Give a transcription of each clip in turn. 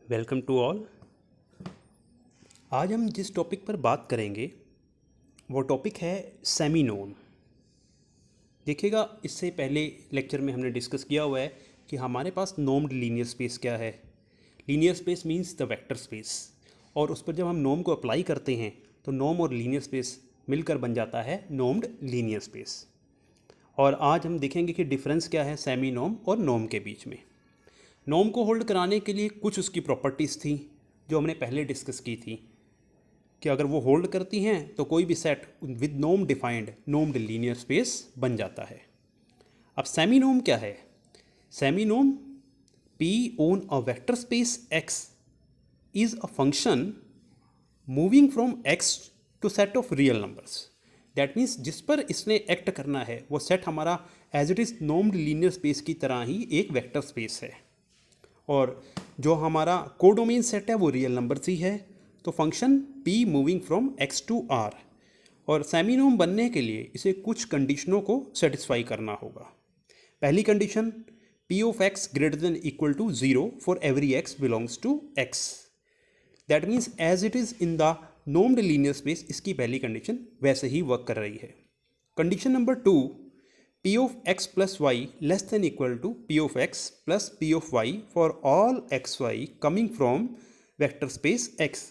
Welcome to all. आज हम जिस टॉपिक पर बात करेंगे वो टॉपिक है सेमी नोम। देखिएगा, इससे पहले लेक्चर में हमने डिस्कस किया हुआ है कि हमारे पास नोम्ड लीनियर स्पेस क्या है। Linear space means the vector space, और उस पर जब हम नोम को अप्लाई करते हैं तो नोम और लीनियर स्पेस मिलकर बन जाता है नोम्ड लीनियर स्पेस। और आज हम देखेंगे कि डिफरेंस क्या है सेमी नोम और नोम के बीच में। नोम को होल्ड कराने के लिए कुछ उसकी प्रॉपर्टीज़ थी जो हमने पहले डिस्कस की थी कि अगर वो होल्ड करती हैं तो कोई भी सेट विद नोम डिफाइंड नोम्ड लीनियर स्पेस बन जाता है। अब सेमी नोम क्या है? सेमी नोम P on a vector space X is a function moving from X to set of real numbers. That means जिस पर इसने एक्ट करना है वो सेट हमारा as it is normed linear space की तरह ही एक वेक्टर स्पेस है, और जो हमारा कोडोमेन सेट है वो रियल नंबर्स ही है। तो function P moving from X to R, और सेमीनोम बनने के लिए इसे कुछ कंडीशनों को सेटिस्फाई करना होगा। पहली condition, P of X greater than equal to 0 for every X belongs to X। That means as it is in the normed linear space, इसकी पहली कंडीशन वैसे ही वर्क कर रही है। Condition number 2, P of x plus y less than equal to P of x plus P of y for all xy coming from vector space x।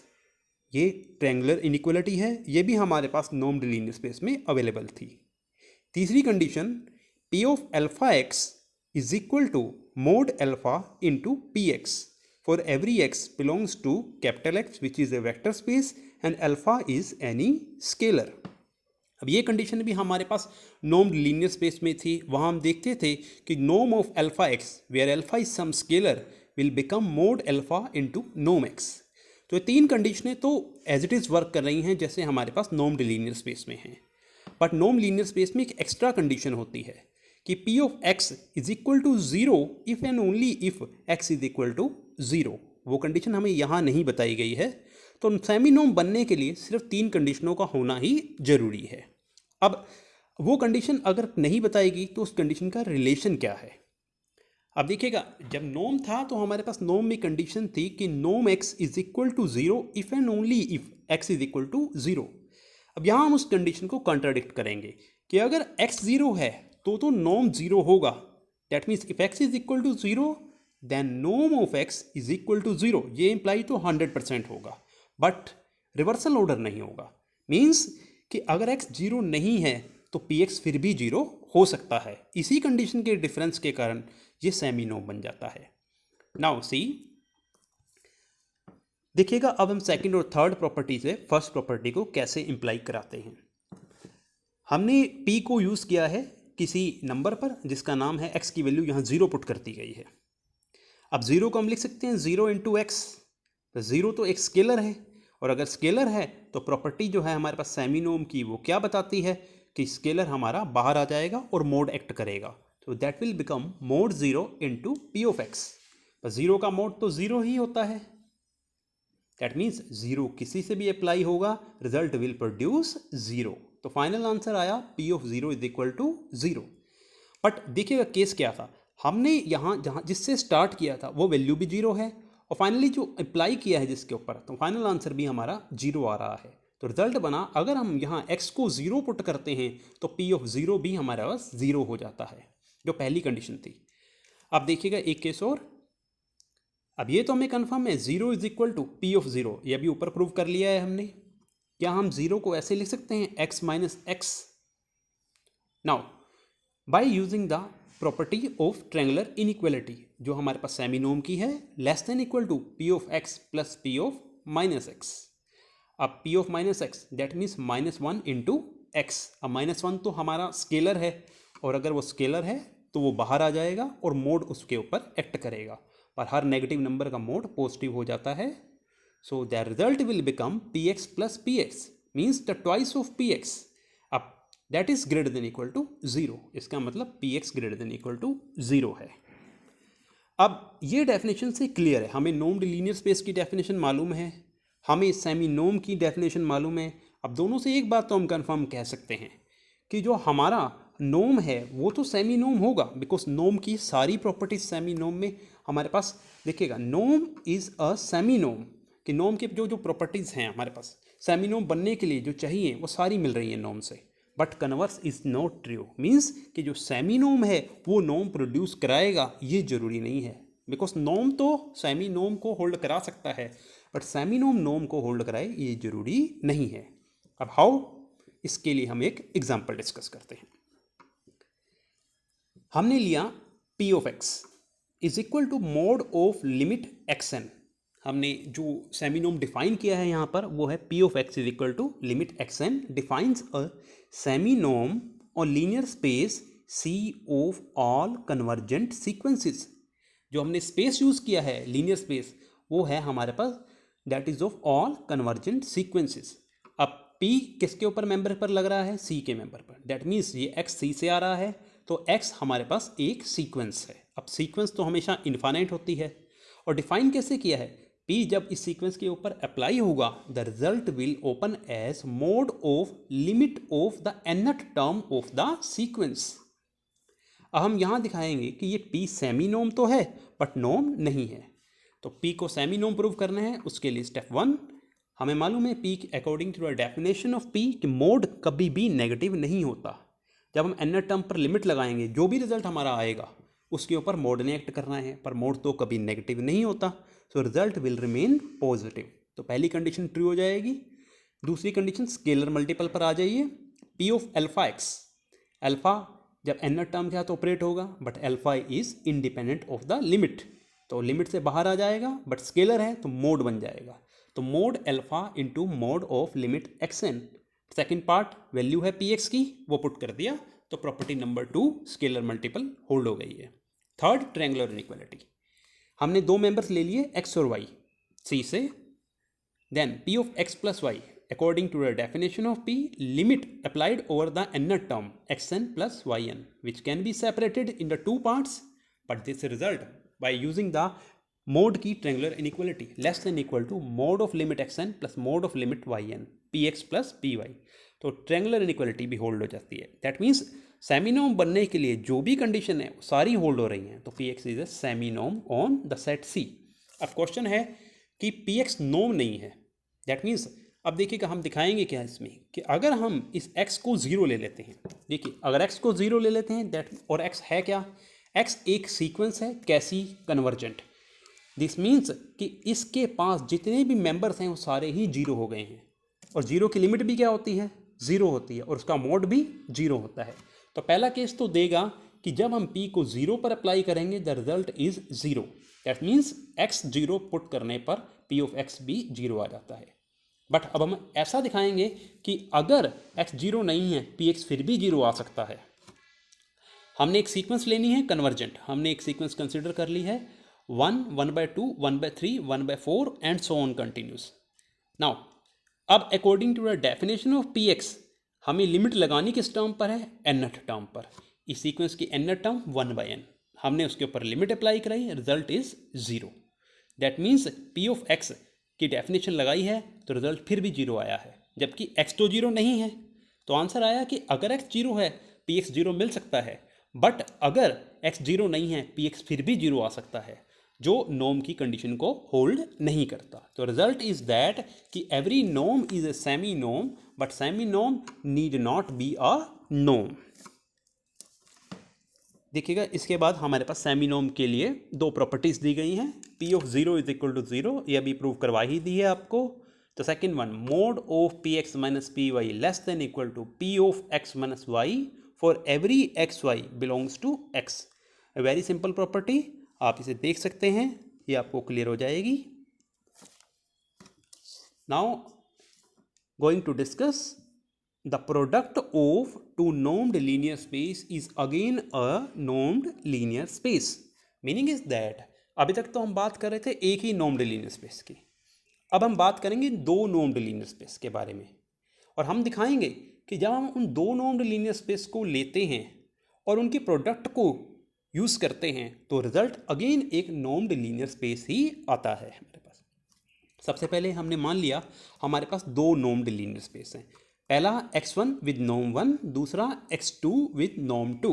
ये triangular inequality है, ये भी हमारे पास नोम्ड लीनियर स्पेस में available थी। तीसरी condition, P of alpha x is equal to mod alpha into Px for every x belongs to capital X which is a vector space and alpha is any scalar। अब ये condition भी हमारे पास नोम्ड linear space में थी। वहाँ हम देखते थे कि नोम of alpha x where alpha is some scalar will become mode alpha into Nom x. तो ये तीन कंडीशनें तो एज इट इज़ वर्क कर रही हैं जैसे हमारे पास नोम्ड लीनियर स्पेस में हैं, बट नोम लीनियर स्पेस में एक एक्स्ट्रा कंडीशन होती है कि P of x is equal to 0 if and only if x is equal to 0। वो कंडीशन हमें यहाँ नहीं बताई गई है। तो सेमी नोम बनने के लिए सिर्फ तीन कंडीशनों का होना ही जरूरी है। अब वो कंडीशन अगर नहीं बताएगी तो उस कंडीशन का रिलेशन क्या है? अब देखिएगा, जब नोम था तो हमारे पास नोम में कंडीशन थी कि नोम x is equal to 0 if and only if x is equal to 0। अब यहाँ हम उस कंडीशन को कॉन्ट्राडिक्ट करेंगे कि अगर x 0 है तो नोम 0 होगा। That means if x is equal to 0 then नोम of x is equal to 0। ये इंप्लाई तो 100% होगा, बट रिवर्सल ऑर्डर नहीं होगा। मीन्स कि अगर x 0 नहीं है तो px फिर भी 0 हो सकता है। इसी कंडीशन के डिफरेंस के कारण ये सेमी नोम बन जाता है। नाउ सी, देखिएगा अब हम सेकंड और थर्ड प्रॉपर्टी से फर्स्ट प्रॉपर्टी को कैसे इंप्लाई कराते हैं। हमने p को यूज़ किया है किसी नंबर पर जिसका नाम है x की वैल्यू यहाँ 0 पुट कर दी गई है। अब 0 को हम लिख सकते हैं 0 इंटू एक्स। तो 0 तो एक स्केलर है, और अगर स्केलर है तो प्रॉपर्टी जो है हमारे पास सेमीनोम की वो क्या बताती है कि स्केलर हमारा बाहर आ जाएगा और मोड एक्ट करेगा। तो that will become mode 0 into P of x. तो 0 का मोड तो 0 ही होता है। दैट मीन्स 0 किसी से भी अप्लाई होगा, रिजल्ट विल प्रोड्यूस 0। तो फाइनल आंसर आया P of 0 is equal to 0। But देखिएगा केस क्या था, हमने यहाँ जहाँ जिससे स्टार्ट किया था वो वैल्यू भी 0 है, और फाइनली जो अप्लाई किया है जिसके ऊपर, तो फाइनल आंसर भी हमारा 0 आ रहा है। तो रिजल्ट बना, अगर हम यहाँ x को 0 पुट करते हैं तो P ऑफ 0 भी हमारे पास 0 हो जाता है, जो पहली कंडीशन थी। अब देखिएगा एक केस और। अब ये तो हमें कन्फर्म है 0 is equal to P of 0, ये भी ऊपर प्रूव कर लिया है हमने। क्या हम 0 को ऐसे लिख सकते हैं x minus x? Now by using the property of triangular inequality जो हमारे पास सेमीनोम की है, less than equal to P of x plus P of minus x. अब P of minus x that means -1 into x. अब -1 तो हमारा scalar है, और अगर वो स्केलर है तो वो बाहर आ जाएगा और मोड उसके ऊपर एक्ट करेगा, पर हर नेगेटिव नंबर का मोड पॉजिटिव हो जाता है। So the result will become Px plus Px means the twice of Px। अब that is greater than equal to 0, इसका मतलब Px greater than equal to 0 है। अब ये डेफिनेशन से क्लियर है, हमें नोम्ड लीनियर स्पेस की डेफिनेशन मालूम है, हमें सेमी नोम की डेफिनेशन मालूम है। अब दोनों से एक बात तो हम कंफर्म कह सकते हैं कि जो हमारा नोम है वो तो सेमी नोम होगा, बिकॉज नोम की सारी प्रॉपर्टीज सेमी नोम में हमारे पास देखिएगा नोम इज़ अ सेमी नोम, कि नोम के जो जो प्रॉपर्टीज़ हैं हमारे पास सेमी नोम बनने के लिए जो चाहिए वो सारी मिल रही है नोम से। But converse is not true, means कि जो सेमी नोम है वो नोम प्रोड्यूस कराएगा ये जरूरी नहीं है, बिकॉज नोम तो सेमी नोम को होल्ड करा सकता है बट सेमी नोम नोम को होल्ड कराए ये जरूरी नहीं है। अब हाउ, इसके लिए हम एक एग्जाम्पल डिस्कस करते हैं। हमने लिया P of x is equal to mod of limit x n. हमने जो सेमीनोम डिफाइन किया है यहाँ पर वो है P of x is equal to limit x n defines a seminorm और linear space C of all convergent sequences. जो हमने स्पेस यूज किया है लीनियर स्पेस वो है हमारे पास that is of all convergent sequences. अब P किसके ऊपर मेंबर पर लग रहा है, C के मेंबर पर, दैट मीन्स ये X C से आ रहा है तो X हमारे पास एक सीक्वेंस है। अब सीक्वेंस तो हमेशा इन्फाइनाइट होती है और डिफाइन कैसे किया है, P जब इस सीक्वेंस के ऊपर अप्लाई होगा the result will open as mod of limit of the nth term of the sequence. अब हम यहाँ दिखाएंगे कि ये P सेमी नोम तो है बट नोम नहीं है, तो P को सेमी नोम प्रूव करना है। उसके लिए स्टेप 1 हमें मालूम है P according to the definition of P कि मोड कभी भी नेगेटिव नहीं होता। जब हम nth टर्म पर लिमिट लगाएंगे जो भी रिजल्ट हमारा आएगा उसके ऊपर मोड ने एक्ट करना है, पर मोड तो कभी नेगेटिव नहीं होता, so result will remain positive. तो पहली कंडीशन ट्रू हो जाएगी। दूसरी कंडीशन स्केलर मल्टीपल पर आ जाइए, P of alpha x, alpha जब nth टर्म के साथ ऑपरेट होगा but alpha is independent of the limit, तो लिमिट से बाहर आ जाएगा बट स्केलर है तो मोड बन जाएगा, तो mod alpha into mod of limit x n. Second part value है पी एक्स की वो पुट कर दिया तो property number 2 scalar multiple hold हो गई है। थर्ड ट्रायंगुलर इनइक्वालिटी, हमने दो मेंबर्स ले लिए एक्स और वाई सी से, then P of x plus y according to the definition of P limit applied over the nth term xn plus yn which can be separated in the two parts, but this result by using the mode की triangular inequality less than equal to mode of limit xn plus mode of limit yn px plus py, तो triangular inequality भी hold हो जाती है। That means सेमीनोम बनने के लिए जो भी कंडीशन है सारी होल्ड हो रही हैं, तो P x is a seminorm on the set C. अब क्वेश्चन है कि पी एक्स नोम नहीं है, दैट मीन्स अब देखिएगा हम दिखाएंगे क्या इसमें कि अगर हम इस x को 0 ले लेते हैं, देखिए अगर x को 0 ले लेते हैं दैट, और x है क्या, x एक सीक्वेंस है कैसी कन्वर्जेंट, दिस मीन्स कि इसके पास जितने भी मेंबर्स हैं वो सारे ही 0 हो गए हैं, और 0 की लिमिट भी क्या होती है 0 होती है, और उसका मोड भी 0 होता है। तो पहला केस तो देगा कि जब हम p को 0 पर अप्लाई करेंगे the result is 0, that means x 0 put करने पर p ऑफ x भी 0 आ जाता है। बट अब हम ऐसा दिखाएंगे कि अगर x 0 नहीं है px फिर भी 0 आ सकता है। हमने एक सीक्वेंस लेनी है कन्वर्जेंट, हमने एक सीक्वेंस कंसिडर कर ली है 1, 1/2, 1/3, 1/4 and so on continues. Now अब according to the definition of px हमें लिमिट लगानी किस टर्म पर है, nth टर्म पर। इस सीक्वेंस की nth टर्म 1/n, हमने उसके ऊपर लिमिट अप्लाई कराई, result is 0, that means p of x की डेफिनेशन लगाई है तो रिजल्ट फिर भी 0 आया है, जबकि x तो 0 नहीं है। तो आंसर आया कि अगर x 0 है px 0 मिल सकता है, बट अगर x 0 नहीं है px फिर भी 0 आ सकता है, जो नोम की कंडीशन को होल्ड नहीं करता। तो रिजल्ट इज दैट कि every Nom is a semi Nom but semi Nom need not be a नोम। देखिएगा इसके बाद हमारे पास सेमीनोम के लिए दो प्रॉपर्टीज दी गई हैं, p of 0 is equal to 0, यह भी प्रूव करवा ही दी है आपको। तो second one, mod of P x minus P y less than equal to p of x minus y for every x y belongs to x। Very simple property, आप इसे देख सकते हैं, ये आपको क्लियर हो जाएगी। Now going to discuss the product of two normed linear space is again a normed linear space, meaning is that अभी तक तो हम बात कर रहे थे एक ही normed linear space की, अब हम बात करेंगे दो normed linear space के बारे में, और हम दिखाएंगे कि जब हम उन दो normed linear space को लेते हैं और उनके प्रोडक्ट को यूज़ करते हैं तो रिजल्ट अगेन एक normed linear space ही आता है हमारे पास। सबसे पहले हमने मान लिया हमारे पास दो normed linear space हैं, पहला x1 विद नॉर्म 1, दूसरा x2 with norm 2।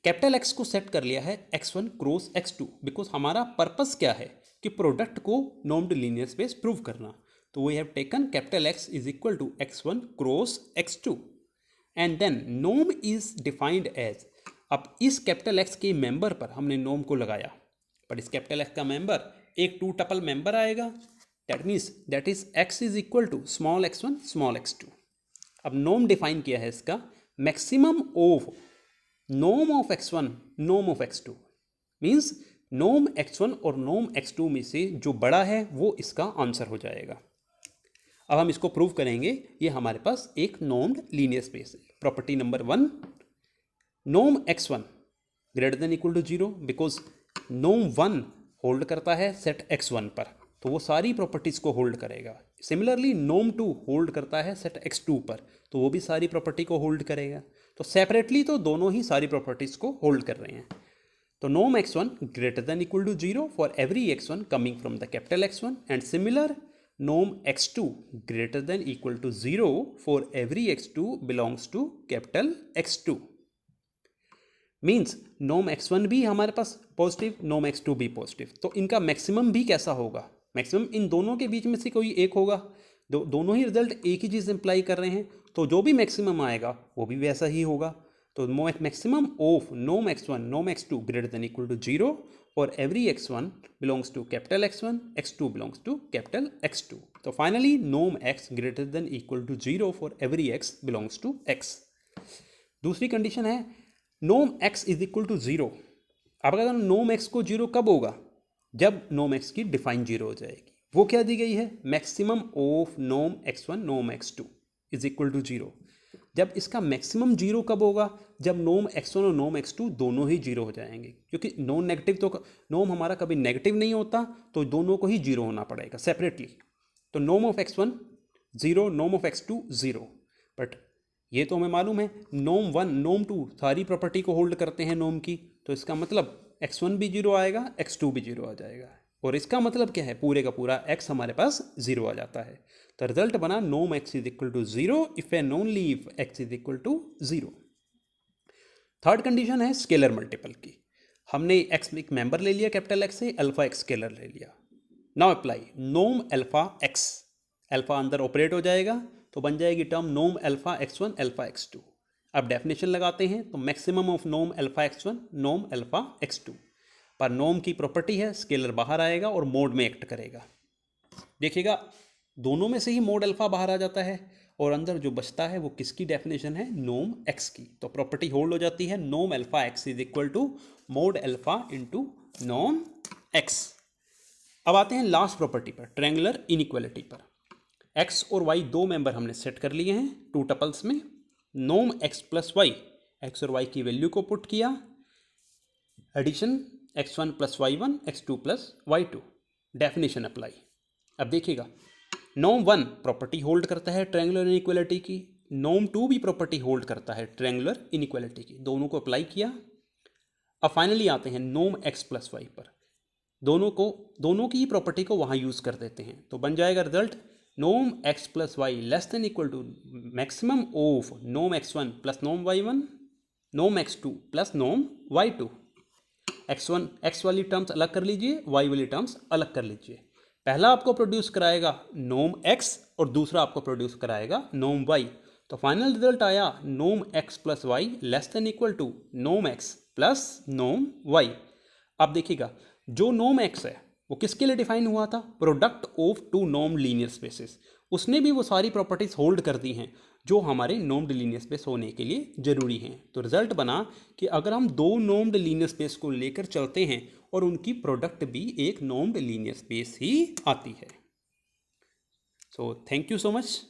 Capital x को सेट कर लिया है x1 क्रॉस x2, बिकॉज हमारा पर्पस क्या है कि प्रोडक्ट को नॉर्म्ड लीनियर स्पेस प्रूव करना। तो we have taken capital X is equal to x1 cross x2 and then norm is defined as, अब इस कैपिटल X के मेंबर पर हमने नॉर्म को लगाया, पर इस कैपिटल X का मेंबर एक टू टपल मेंबर आएगा, that means that is x is equal to small x1 small x2। अब नॉर्म डिफाइन किया है इसका, maximum of norm of x1 norm of x2, means norm x1 और norm x2 में से जो बड़ा है वो इसका आंसर हो जाएगा। अब हम इसको प्रूव करेंगे, ये हमारे पास एक नॉर्म्ड लीनियर स्पेस है। Property number 1, norm x1 greater than equal to 0, because norm 1 hold करता है सेट x1 पर, तो वो सारी प्रॉपर्टीज को होल्ड करेगा। सिमिलरली नॉर्म 2 होल्ड करता है सेट x2 पर, तो वो भी सारी प्रॉपर्टी को होल्ड करेगा। तो सेपरेटली तो दोनों ही सारी प्रॉपर्टीज को होल्ड कर रहे हैं। तो norm x1 greater than equal to 0 for every x1 coming from the capital X1 and similar norm x2 greater than equal to 0 for every x2 belongs to capital X2। Means norm x1 भी हमारे पास positive, norm x2 भी positive, तो इनका maximum भी कैसा होगा? Maximum in दोनों के बीच में से कोई एक होगा। दोनों ही रिजल्ट एक ही चीज़ इंप्लाई कर रहे हैं, तो जो भी मैक्सिमम आएगा वो भी वैसा ही होगा। तो maximum of norm x1 norm x2 greater than equal to 0 for every x1 belongs to capital X1, x2 belongs to capital X2। तो finally norm x greater than equal to 0 for every x belongs to x। दूसरी condition है norm x is equal to 0। अब अगर norm x को 0 कब होगा? जब norm x की डिफाइन 0 हो जाएगी। वो क्या दी गई है? Maximum of norm x1 norm x2 is equal to 0। जब इसका मैक्सिमम 0 कब होगा? जब नॉर्म x1 और नॉर्म x2 दोनों ही 0 हो जाएंगे, क्योंकि नॉन नेगेटिव तो नॉर्म हमारा कभी नेगेटिव नहीं होता, तो दोनों को ही 0 होना पड़ेगा सेपरेटली। तो norm of x1 0, norm of x2 0, but ये तो हमें मालूम है नॉर्म 1 नॉर्म 2 सारी प्रॉपर्टी को होल्ड करते हैं नॉर्म की, तो इसका मतलब x1 भी 0 आएगा, x2 भी 0 आ जाएगा, और इसका मतलब क्या है? पूरे का पूरा x हमारे पास 0 आ जाता है। तो रिजल्ट बना norm x is equal to 0 if and only if x is equal to 0। Third condition है स्केलर मल्टीपल की। हमने x एक मेंबर ले लिया कैपिटल X से, अल्फा x स्केलर ले लिया। Now apply norm alpha x, alpha अंदर ऑपरेट हो जाएगा तो बन जाएगी term norm alpha x1 alpha x2। अब डेफिनेशन लगाते हैं, तो maximum of norm alpha x1 norm alpha x2, पर नॉर्म की प्रॉपर्टी है स्केलर बाहर आएगा और मोड में एक्ट करेगा। देखिएगा दोनों में से ही मोड अल्फा बाहर आ जाता है, और अंदर जो बचता है वो किसकी डेफिनेशन है? नॉर्म x की। तो प्रॉपर्टी होल्ड हो जाती है norm alpha x is equal to mod alpha into norm x। अब आते हैं लास्ट प्रॉपर्टी पर, ट्रायंगुलर इनइक्वालिटी पर। x और y दो मेंबर हमने सेट कर लिए हैं टू टपल्स में। Norm x plus y, x और y की वैल्यू को पुट किया, addition x1 plus y1 x2 plus y2, definition apply. अब देखिएगा नॉर्म 1 प्रॉपर्टी होल्ड करता है ट्रायंगुलर इनइक्वालिटी की, नॉर्म 2 भी प्रॉपर्टी होल्ड करता है ट्रायंगुलर इनइक्वालिटी की, दोनों को अप्लाई किया। अब फाइनली आते हैं नॉर्म x प्लस वाई पर, दोनों की ही प्रॉपर्टी को वहाँ यूज़ कर देते हैं, तो बन जाएगा result norm x plus y less than equal to maximum of norm x1 plus norm y1 norm x2 plus norm y2। x वाली टर्म्स अलग कर लीजिए, y वाली टर्म्स अलग कर लीजिए। पहला आपको प्रोड्यूस कराएगा नॉर्म x और दूसरा आपको प्रोड्यूस कराएगा नॉर्म y। तो फाइनल रिजल्ट आया norm x plus y less than equal to norm x plus norm y। अब देखिएगा जो नॉर्म x है वो किसके लिए डिफाइन हुआ था? Product of two norm linear spaces. उसने भी वो सारी प्रॉपर्टीज होल्ड कर दी हैं जो हमारे नॉर्म्ड लीनियर स्पेस होने के लिए जरूरी हैं। तो रिजल्ट बना कि अगर हम दो नॉर्म्ड लीनियर स्पेस को लेकर चलते हैं और उनकी प्रोडक्ट भी एक नॉर्म्ड लीनियर स्पेस ही आती है। So thank you so much.